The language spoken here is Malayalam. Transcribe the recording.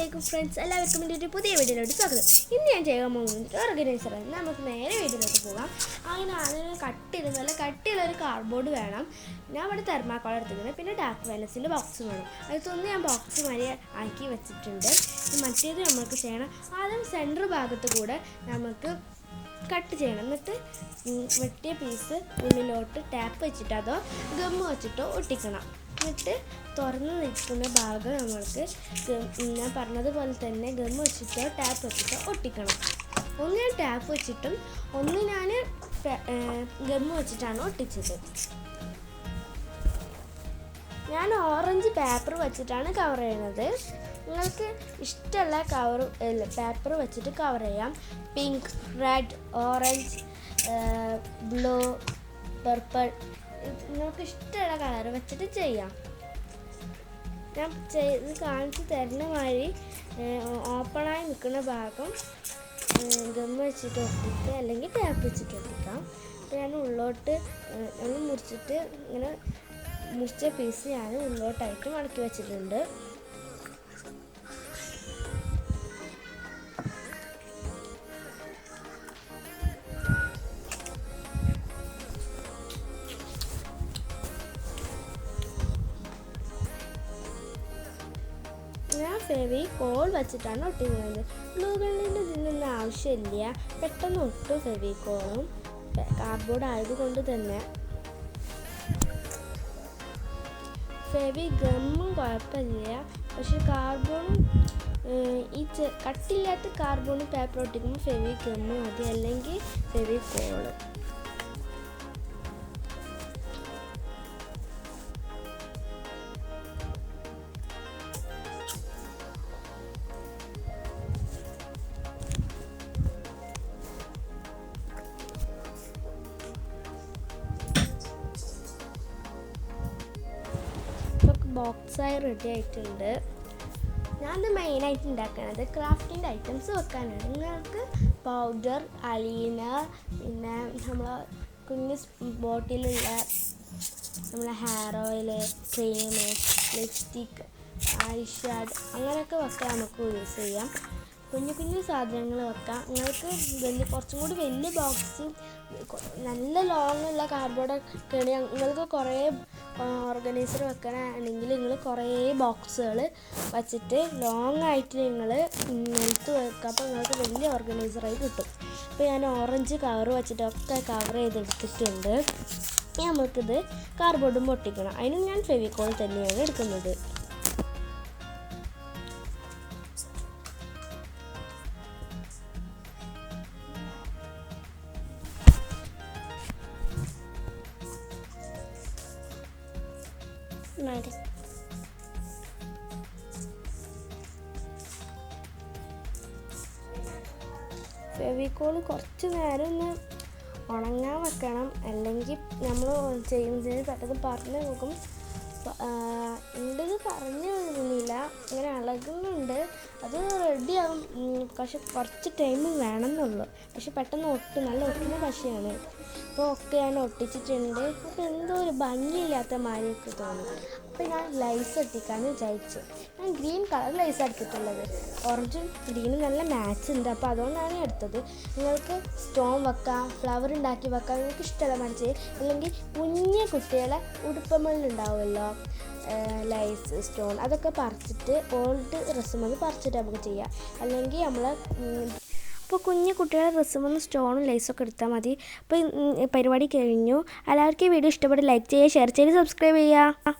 അസ്സലാമലൈക്കും ഫ്രണ്ട്സ്, എല്ലാവർക്കും എൻ്റെ ഒരു പുതിയ വീഡിയോയിലോട്ട് സ്വാഗതം. ഇന്ന് ഞാൻ ചെയ്യാൻ പോകുന്നത് ഓർഗനൈസറാണ്. നമുക്ക് നേരെ വീഡിയോയിലോട്ട് പോകാം. അങ്ങനെ അതിന് നല്ല കട്ടിയുള്ള ഒരു കാർഡ്ബോർഡ് വേണം. ഞാൻ ഇവിടെ തെർമാക്കോൾ എടുത്തിട്ടുണ്ട്. പിന്നെ ഡാർക്ക് വാലൻസിൻ്റെ ബോക്സ് വേണം. അതിലൊന്ന് ഞാൻ ബോക്സ് മാതിരി ആക്കി വെച്ചിട്ടുണ്ട്. മറ്റേത് നമുക്ക് ചെയ്യണം. ആദ്യം സെൻറ്റർ ഭാഗത്ത് കൂടെ നമുക്ക് കട്ട് ചെയ്യണം. എന്നിട്ട് വെട്ടിയ പീസ് ഉള്ളിലോട്ട് ടാപ്പ് വെച്ചിട്ട് അതോ ഗമ്മ് വെച്ചിട്ടോ ഒട്ടിക്കണം. എന്നിട്ട് തുറന്ന് നിൽക്കുന്ന ഭാഗം നമ്മൾക്ക് ഞാൻ പറഞ്ഞതുപോലെ തന്നെ ഗമ്മ് വെച്ചിട്ടോ ടാപ്പ് വെച്ചിട്ടോ ഒട്ടിക്കണം. ഒന്ന് ഞാൻ ടാപ്പ് വെച്ചിട്ടും ഒന്ന് ഞാൻ ഗമ്മ് വെച്ചിട്ടാണ് ഒട്ടിച്ചത്. ഞാൻ ഓറഞ്ച് പേപ്പർ വെച്ചിട്ടാണ് കവർ ചെയ്യുന്നത്. നിങ്ങൾക്ക് ഇഷ്ടമുള്ള പേപ്പർ വെച്ചിട്ട് കവർ ചെയ്യാം. Pink, red, orange, blue, purple, നിങ്ങൾക്ക് ഇഷ്ടമുള്ള കളർ വെച്ചിട്ട് ചെയ്യാം. ഞാൻ ചെയ്ത് കാണിച്ച് തരുന്ന മാതിരി ഓപ്പണായി നിൽക്കുന്ന ഭാഗം ഗമ്മ് വെച്ചിട്ട് ഒട്ടിക്കുക, അല്ലെങ്കിൽ ടാപ്പ് വെച്ചിട്ട് ഒട്ടിക്കാം. അപ്പോൾ ഞാൻ ഉള്ളോട്ട് മുറിച്ചിട്ട് ഇങ്ങനെ മുറിച്ച പീസ് ഞാൻ ഉള്ളോട്ടായിട്ട് മടക്കി വെച്ചിട്ടുണ്ട്. ഞാൻ ഫെവിക്കോൾ വെച്ചിട്ടാണ് ഒട്ടിക്കുന്നത്. ഗ്ലൂ ഗണ്ണിൻ്റെ ഇതിനൊന്നും ആവശ്യമില്ല, പെട്ടെന്ന് ഒട്ടും ഫെവിക്കോളും. കാർഡ്ബോർഡ് ആയതുകൊണ്ട് തന്നെ ഫെവി ഗമ്മും കുഴപ്പമില്ല. പക്ഷെ കാർഡ്ബോർഡും ഈ കട്ടില്ലാത്ത കാർഡ്ബോർഡും പേപ്പർ ഒട്ടിക്കുമ്പോൾ ഫെവി ഗമ്മ് മതി, അല്ലെങ്കിൽ ഫെവിക്കോള്. ബോക്സായി റെഡി ആയിട്ടുണ്ട്. ഞാനത് മെയിനായിട്ട് ഉണ്ടാക്കുന്നത് ക്രാഫ്റ്റിൻ്റെ ഐറ്റംസ് വെക്കാനാണ്. നിങ്ങൾക്ക് പൗഡർ, അലീനർ, പിന്നെ നമ്മൾ കുഞ്ഞ് ബോട്ടിലുള്ള നമ്മളെ ഹെയർ ഓയിൽ, ക്രീം, ലിപ്സ്റ്റിക്ക്, ഐഷാഡ് അങ്ങനെയൊക്കെ വെക്കാൻ നമുക്ക് യൂസ് ചെയ്യാം. കുഞ്ഞു കുഞ്ഞു സാധനങ്ങൾ വെക്കാം. നിങ്ങൾക്ക് കുറച്ചും കൂടി വലിയ ബോക്സ്, നല്ല ലോങ്ങുള്ള കാർഡ്ബോർഡൊക്കെ ആണെങ്കിൽ നിങ്ങൾക്ക് കുറേ ഓർഗനൈസർ വെക്കാനാണെങ്കിൽ നിങ്ങൾ കുറേ ബോക്സുകൾ വച്ചിട്ട് ലോങ് ആയിട്ട് നിങ്ങൾ നിലത്ത് വെക്കുക. അപ്പോൾ നിങ്ങൾക്ക് വലിയ ഓർഗനൈസറായി കിട്ടും. അപ്പോൾ ഞാൻ ഓറഞ്ച് കവർ വെച്ചിട്ടൊക്കെ കവർ ചെയ്തെടുത്തിട്ടുണ്ട്. നമുക്കിത് കാർഡ്ബോർഡും ഒട്ടിക്കണം. അതിനും ഞാൻ ഫെവിക്കോൾ തന്നെയാണ് എടുക്കുന്നത്. ഫെവിക്കോൾ കുറച്ച് നേരം ഒന്ന് ഉണങ്ങാൻ വെക്കണം, അല്ലെങ്കിൽ നമ്മൾ ചെയ്യുന്നതിന് പെട്ടെന്ന് പറഞ്ഞു നോക്കും. ഉണ്ടത് പറഞ്ഞു വരുന്നില്ല, ഇങ്ങനെ ഇളകുന്നുണ്ട്. അത് റെഡിയാകും, പക്ഷെ കുറച്ച് ടൈം വേണമെന്നുള്ളൂ. പക്ഷെ പെട്ടെന്ന് നല്ല ഒട്ടുന്ന പശയാണ്. അപ്പോൾ ഒക്കെ ഞാൻ ഒട്ടിച്ചിട്ടുണ്ട്. അപ്പോൾ എന്തോ ഒരു ഭംഗിയില്ലാത്ത മാതിരിയൊക്കെ തോന്നും. അപ്പോൾ ഞാൻ ലൈസ് ഒട്ടിക്കാമെന്ന് വിചാരിച്ചു. ഞാൻ ഗ്രീൻ കളർ ലൈസ് എടുത്തിട്ടുള്ളത്. ഓറഞ്ചും ഗ്രീനും നല്ല മാച്ച് ഉണ്ട്, അപ്പോൾ അതുകൊണ്ടാണ് എടുത്തത്. നിങ്ങൾക്ക് സ്റ്റോൺ വെക്കാം, ഫ്ലവർ ഉണ്ടാക്കി വെക്കാം, നിങ്ങൾക്ക് ഇഷ്ടമുള്ള മറിച്ച്. അല്ലെങ്കിൽ കുഞ്ഞു കുട്ടികളെ ഉടുപ്പമ്മലുണ്ടാവുമല്ലോ ലൈസ്, സ്റ്റോൺ, അതൊക്കെ പറിച്ചിട്ട് ഓൾഡ് ഡ്രസ്സുമെന്ന് പറിച്ചിട്ട് നമുക്ക് ചെയ്യാം. അല്ലെങ്കിൽ അപ്പോൾ കുഞ്ഞു കുട്ടികളുടെ ഡ്രസ്സുമെന്ന് സ്റ്റോണും ലൈസൊക്കെ എടുത്താൽ മതി. അപ്പോൾ പരിപാടി കഴിഞ്ഞു. എല്ലാവർക്കും ഈ വീഡിയോ ഇഷ്ടപ്പെട്ട് ലൈക്ക് ചെയ്യുക, ഷെയർ ചെയ്ത് സബ്സ്ക്രൈബ് ചെയ്യുക.